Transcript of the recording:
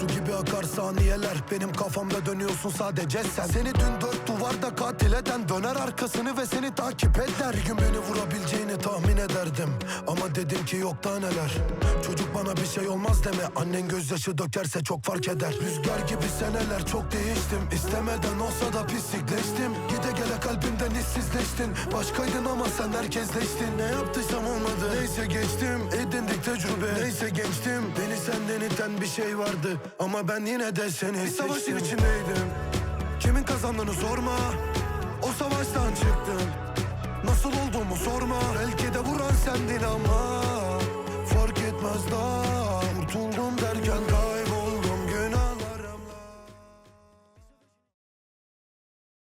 Su gibi akar saniyeler, benim kafamda dönüyorsun sadece sen. Seni dün dört duvarda katil eden döner arkasını ve seni takip eder. Bir gün beni vurabileceğini tahmin ederdim ama dedim ki yok daha neler. Çocuk bana bir şey olmaz deme, annen gözyaşı dökerse çok fark eder. Rüzgar gibi seneler çok değiştim, istemeden olsa da pislikleştim. Gide gele kalbimden hissizleştin, başkaydın ama sen herkesleştin. Ne yaptıysam olmadı, neyse geçtim, edindik tecrübe. Neyse gençtim, beni senden iten bir şey vardı ama ben yine de seni seçtim. Bir savaşın içindeydim, kimin kazandığını sorma. O savaştan çıktım, nasıl olduğumu sorma. Belki de vuran sendin ama fark etmez daha kurtuldum